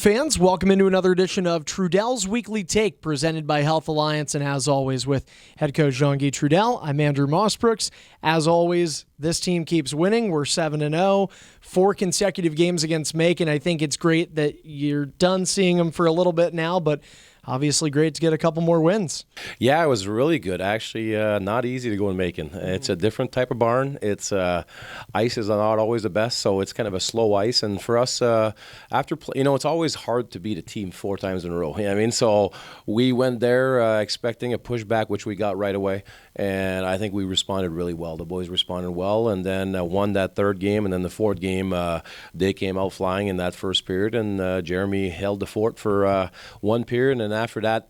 fans, welcome into another edition of Trudel's Weekly Take, presented by Health Alliance, and as always with head coach Jean-Guy Trudel. I'm Andrew Mossbrooks. As always, this team keeps winning. We're 7-0, 4 consecutive games against Macon. I think it's great that you're done seeing them for a little bit now, but obviously great to get a couple more wins. Yeah, it was really good. Actually, not easy to go in Macon. It's a different type of barn. It's ice is not always the best, so it's kind of a slow ice. And for us, after play, it's always hard to beat a team 4 times in a row. You know what I mean? So we went there expecting a pushback, which we got right away. And I think we responded really well. The boys responded well, and then won that third game. And then the fourth game, they came out flying in that first period, and Jeremy held the fort for one period. And after that,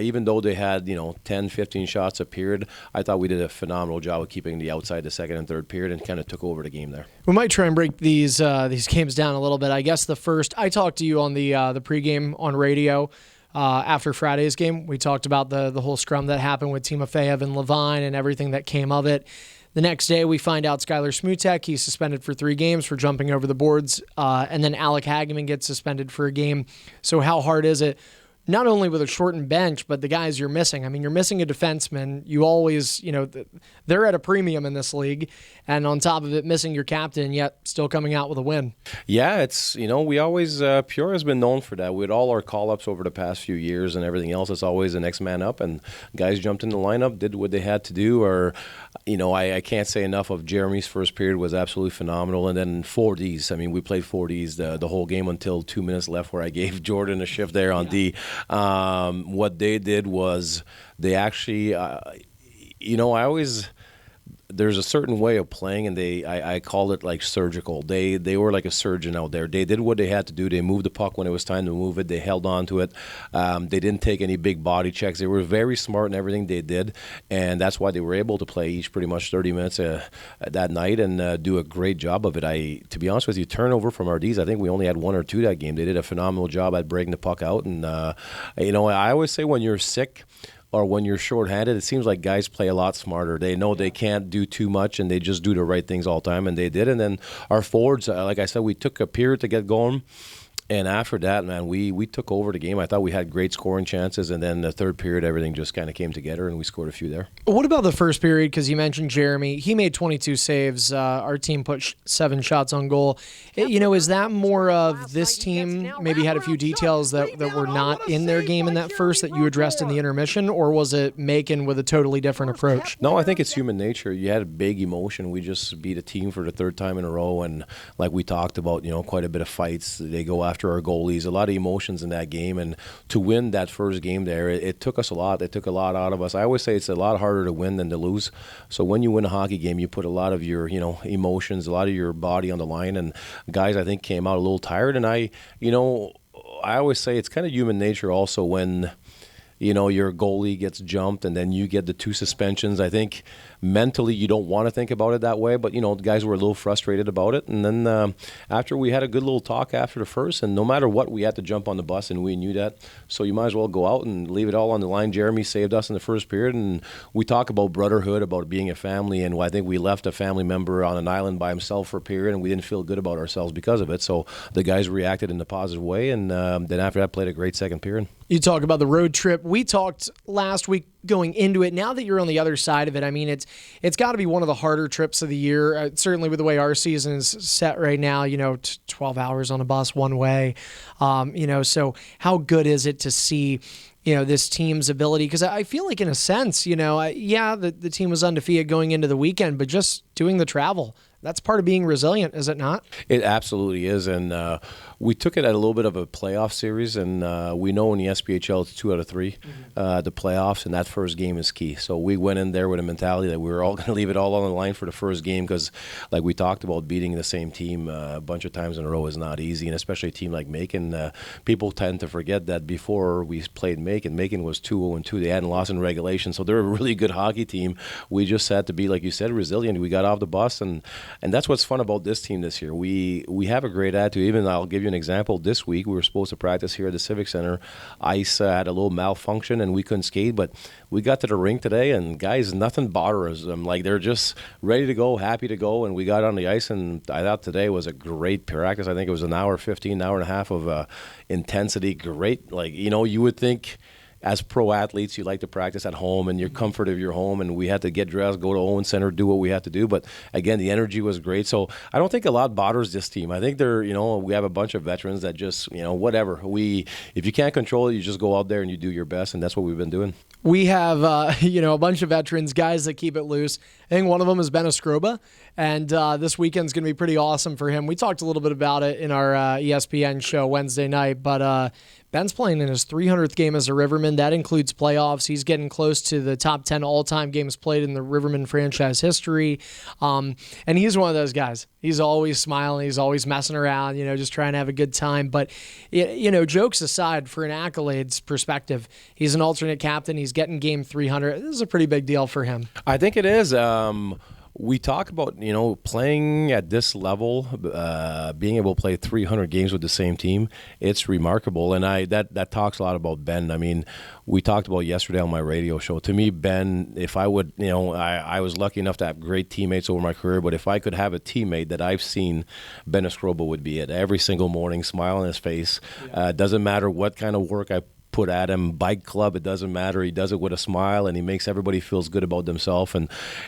even though they had 10, 15 shots a period, I thought we did a phenomenal job of keeping the outside the second and third period and kind of took over the game there. We might try and break these games down a little bit. I guess the first, I talked to you on the pregame on radio. After Friday's game, we talked about the whole scrum that happened with Timofeyev and Levine and everything that came of it. The next day, we find out Skylar Smutek, he's suspended for 3 games for jumping over the boards, and then Alec Hageman gets suspended for a game. So how hard is it, not only with a shortened bench, but the guys you're missing? I mean, you're missing a defenseman. You always, they're at a premium in this league. And on top of it, missing your captain, yet still coming out with a win. Yeah, it's, we always, Peoria has been known for that. With all our call-ups over the past few years and everything else, it's always the next man up. And guys jumped in the lineup, did what they had to do. Or, I can't say enough of Jeremy's first period was absolutely phenomenal. And then 4Ds. I mean, we played 4Ds the whole game until 2 minutes left where I gave Jordan a shift there on D. What they did was they actually, there's a certain way of playing, and I call it like surgical. They were like a surgeon out there. They did what they had to do. They moved the puck when it was time to move it. They held on to it. They didn't take any big body checks. They were very smart in everything they did, and that's why they were able to play each pretty much 30 minutes that night and do a great job of it. To be honest with you, turnover from our Ds, I think we only had 1 or 2 that game. They did a phenomenal job at breaking the puck out, and I always say when you're sick or when you're shorthanded, it seems like guys play a lot smarter. They know they can't do too much, and they just do the right things all the time, and they did. And then our forwards, like I said, we took a period to get going. And after that, man, we took over the game. I thought we had great scoring chances, and then the third period, everything just kind of came together, and we scored a few there. What about the first period? Because you mentioned Jeremy. He made 22 saves. Our team put 7 shots on goal. Is that more of this team maybe had a few details that were not in their game in that first that you addressed in the intermission, or was it Macon with a totally different approach? No, I think it's human nature. You had a big emotion. We just beat a team for the 3rd time in a row, and like we talked about, quite a bit of fights. They go after our goalies, a lot of emotions in that game, and to win that first game there, it took us a lot. It took a lot out of us. I always say it's a lot harder to win than to lose. So when you win a hockey game, you put a lot of your, emotions, a lot of your body on the line, and guys, I think, came out a little tired. And I always say it's kind of human nature also when your goalie gets jumped and then you get the 2 suspensions. I think mentally you don't want to think about it that way, but, the guys were a little frustrated about it. And then after we had a good little talk after the first, and no matter what, we had to jump on the bus, and we knew that. So you might as well go out and leave it all on the line. Jeremy saved us in the first period, and we talk about brotherhood, about being a family, and I think we left a family member on an island by himself for a period, and we didn't feel good about ourselves because of it. So the guys reacted in a positive way, and then after that played a great second period. You talk about the road trip. We talked last week going into it. Now that you're on the other side of it, I mean, it's got to be one of the harder trips of the year, certainly with the way our season is set right now, 12 hours on a bus one way. So how good is it to see this team's ability? Because I feel like in a sense, the team was undefeated going into the weekend, but just doing the travel, that's part of being resilient, is it not? It absolutely is, and we took it at a little bit of a playoff series, and we know in the SPHL it's 2 out of 3, the playoffs, and that first game is key. So we went in there with a mentality that we were all going to leave it all on the line for the first game because, like we talked about, beating the same team a bunch of times in a row is not easy, and especially a team like Macon. People tend to forget that before we played Macon was 2-0-2. They hadn't lost in regulation, so they're a really good hockey team. We just had to be, like you said, resilient. We got off the bus, and and that's what's fun about this team this year. We have a great attitude. Even I'll give you an example. This week we were supposed to practice here at the Civic Center. Ice had a little malfunction and we couldn't skate, but we got to the rink today, and guys, nothing bothers them. Like, they're just ready to go, happy to go, and we got on the ice, and I thought today was a great practice. I think it was an hour 15, an hour and a half of intensity. Great. Like, you would think as pro athletes, you like to practice at home and your comfort of your home, and we had to get dressed, go to Owen Center, do what we had to do. But again, the energy was great. So I don't think a lot bothers this team. I think we have a bunch of veterans that just, whatever. If you can't control it, you just go out there and you do your best, and that's what we've been doing. We have, a bunch of veterans, guys that keep it loose. I think one of them is Ben Oskroba, and this weekend's going to be pretty awesome for him. We talked a little bit about it in our ESPN show Wednesday night, but Ben's playing in his 300th game as a Riverman. That includes playoffs. He's getting close to the top 10 all-time games played in the Riverman franchise history, and he's one of those guys. He's always smiling. He's always messing around, just trying to have a good time. But, jokes aside, for an accolades perspective, he's an alternate captain. He's getting game 300. This is a pretty big deal for him. I think it is. We talk about, playing at this level, being able to play 300 games with the same team. It's remarkable, and that talks a lot about Ben. I mean, we talked about yesterday on my radio show. To me, Ben, if I would, I was lucky enough to have great teammates over my career, but if I could have a teammate that I've seen, Ben Oskroba would be it. Every single morning, smile on his face. Doesn't matter what kind of work I put at him, bike club, it doesn't matter. He does it with a smile, and he makes everybody feels good about themselves.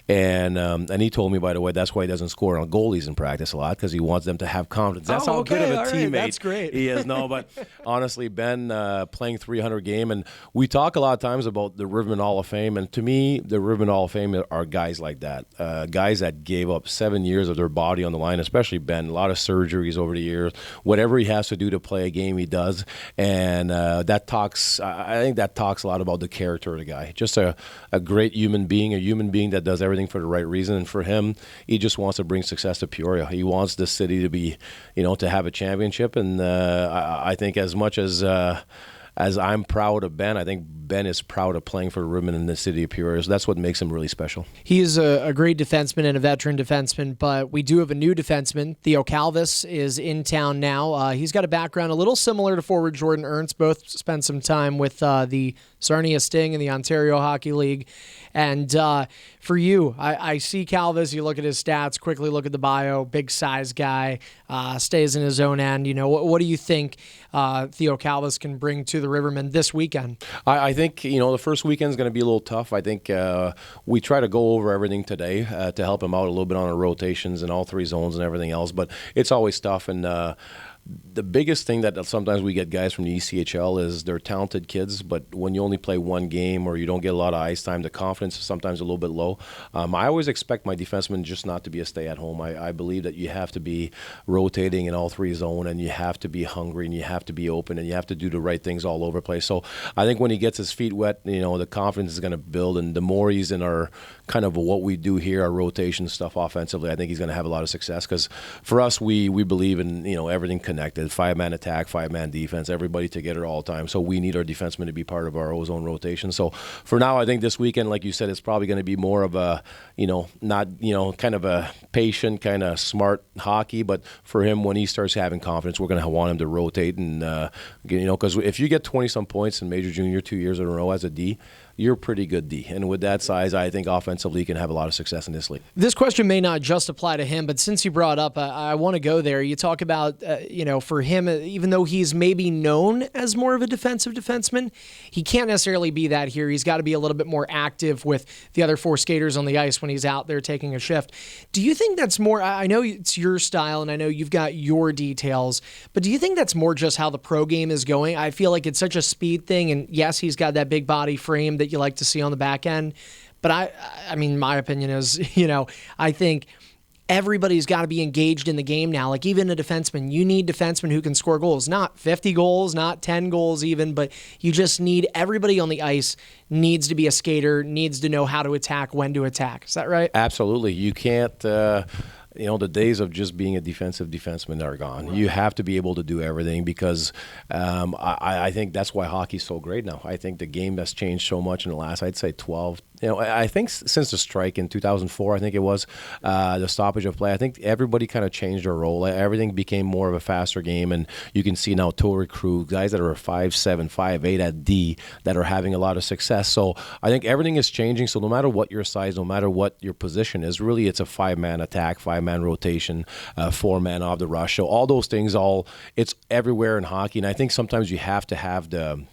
And he told me, by the way, that's why he doesn't score on goalies in practice a lot, because he wants them to have confidence. That's how good of a teammate that's great. he is. No, but honestly, Ben playing 300 game, and we talk a lot of times about the Rivermen Hall of Fame, and to me, the Rivermen Hall of Fame are guys like that, guys that gave up 7 years of their body on the line, especially Ben. A lot of surgeries over the years. Whatever he has to do to play a game, he does, and I think that talks a lot about the character of the guy. Just a great human being, that does everything for the right reason. And for him, he just wants to bring success to Peoria. He wants the city to be, to have a championship. And I think as much as I'm proud of Ben, I think Ben is proud of playing for the Rivermen in the city of Peoria. So that's what makes him really special. He is a great defenseman and a veteran defenseman, but we do have a new defenseman. Theo Calvess is in town now. He's got a background a little similar to forward Jordan Ernst. Both spent some time with the Sarnia Sting in the Ontario Hockey League. And for you, I see Calvess, you look at his stats, quickly look at the bio, big size guy, stays in his own end. What do you think Theo Calvess can bring to the Rivermen this weekend? I think, the first weekend is going to be a little tough. I think we try to go over everything today to help him out a little bit on our rotations and all three zones and everything else, but it's always tough. And the biggest thing that sometimes we get guys from the ECHL is they're talented kids, but when you only play one game or you don't get a lot of ice time, the confidence is sometimes a little bit low. I always expect my defensemen just not to be a stay-at-home. I believe that you have to be rotating in all three zone, and you have to be hungry, and you have to be open, and you have to do the right things all over the place. So I think when he gets his feet wet, the confidence is going to build, and the more he's in our kind of what we do here, our rotation stuff offensively, I think he's going to have a lot of success, because for us, we believe in everything connected, 5-man attack, 5-man defense, everybody together all the time. So we need our defensemen to be part of our ozone rotation. So for now, I think this weekend, like you said, it's probably going to be more of a, not, kind of a patient, kind of smart hockey. But for him, when he starts having confidence, we're going to want him to rotate. And, because if you get 20-some points in Major Junior 2 years in a row as a D, you're pretty good D. And with that size, I think offensively you can have a lot of success in this league. This question may not just apply to him, but since you brought up, I want to go there. You talk about, for him, even though he's maybe known as more of a defensive defenseman, he can't necessarily be that here. He's got to be a little bit more active with the other four skaters on the ice when he's out there taking a shift. Do you think that's more, I know it's your style and I know you've got your details, but do you think that's more just how the pro game is going? I feel like it's such a speed thing, and yes, he's got that big body frame that you like to see on the back end. But I mean, my opinion is, I think everybody's got to be engaged in the game now. Like even a defenseman, you need defensemen who can score goals, not 50 goals, not 10 goals even, but you just need everybody on the ice needs to be a skater, needs to know how to attack, when to attack. Is that right? Absolutely. You can't, the days of just being a defensive defenseman are gone. Right. You have to be able to do everything because I think that's why hockey's so great now. I think the game has changed so much in the last, I'd say, 12. I think since the strike in 2004, I think it was, the stoppage of play, I think everybody kind of changed their role. Everything became more of a faster game, and you can see now total recruit, guys that are 5'7", 5'8" at D that are having a lot of success. So I think everything is changing. So no matter what your size, no matter what your position is, really it's a 5-man attack, 5-man rotation, 4-man off the rush. So all those things, it's everywhere in hockey. And I think sometimes you have to have the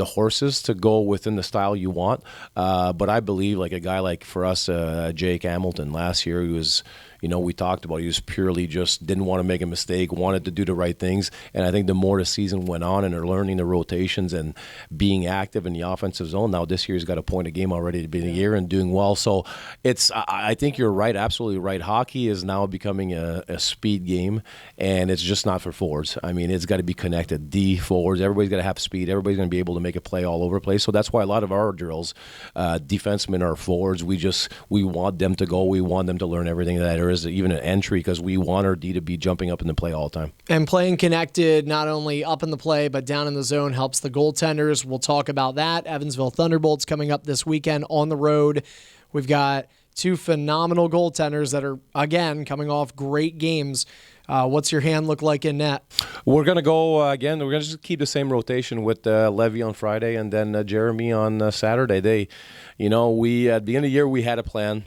horses to go within the style you want. But I believe like a guy like for us, Jake Hamilton last year, he was, we talked about, he was purely just didn't want to make a mistake, wanted to do the right things. And I think the more the season went on and they're learning the rotations and being active in the offensive zone, now this year he's got a point a game already to be in the year and doing well. So I think you're right, absolutely right. Hockey is now becoming a speed game, and it's just not for forwards. I mean, it's got to be connected. D forwards, everybody's got to have speed. Everybody's going to be able to make a play all over the place. So that's why a lot of our drills, defensemen are forwards. We want them to go. We want them to learn everything that there is, even an entry, because we want our D to be jumping up in the play all the time. And playing connected, not only up in the play, but down in the zone helps the goaltenders. We'll talk about that. Evansville Thunderbolts coming up this weekend on the road. We've got two phenomenal goaltenders that are, again, coming off great games. What's your hand look like in net? We're going to go, again, we're going to just keep the same rotation with Levy on Friday and then Jeremy on Saturday. We at the end of the year, we had a plan.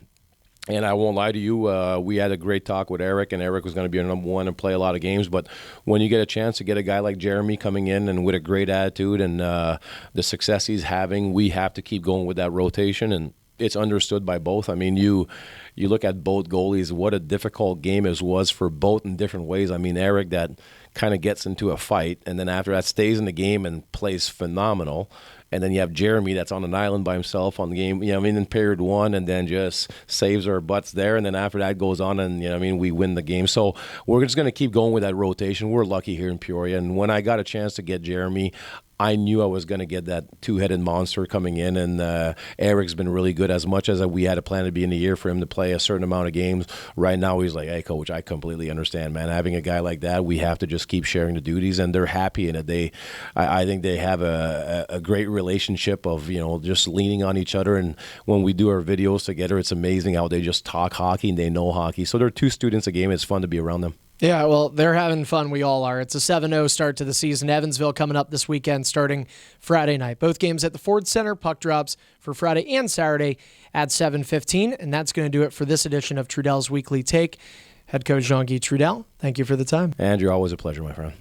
And I won't lie to you, we had a great talk with Eric, and Eric was going to be our number one and play a lot of games. But when you get a chance to get a guy like Jeremy coming in and with a great attitude and the success he's having, we have to keep going with that rotation. And it's understood by both. I mean, you look at both goalies, what a difficult game it was for both in different ways. I mean, Eric that kind of gets into a fight, and then after that stays in the game and plays phenomenal. And then you have Jeremy that's on an island by himself on the game, in period one, and then just saves our butts there. And then after that goes on and, we win the game. So we're just going to keep going with that rotation. We're lucky here in Peoria. And when I got a chance to get Jeremy, I knew I was going to get that two-headed monster coming in, and Eric's been really good. As much as we had a plan to be in the year for him to play a certain amount of games, right now he's like, hey, Coach, I completely understand, man. Having a guy like that, we have to just keep sharing the duties, and they're happy in it. I think they have a great relationship of, just leaning on each other, and when we do our videos together, it's amazing how they just talk hockey and they know hockey. So they're two students a game. It's fun to be around them. Yeah, well, they're having fun. We all are. It's a 7-0 start to the season. Evansville coming up this weekend starting Friday night. Both games at the Ford Center. Puck drops for Friday and Saturday at 7:15. And that's going to do it for this edition of Trudel's Weekly Take. Head coach Jean-Guy Trudel, thank you for the time. Andrew, always a pleasure, my friend.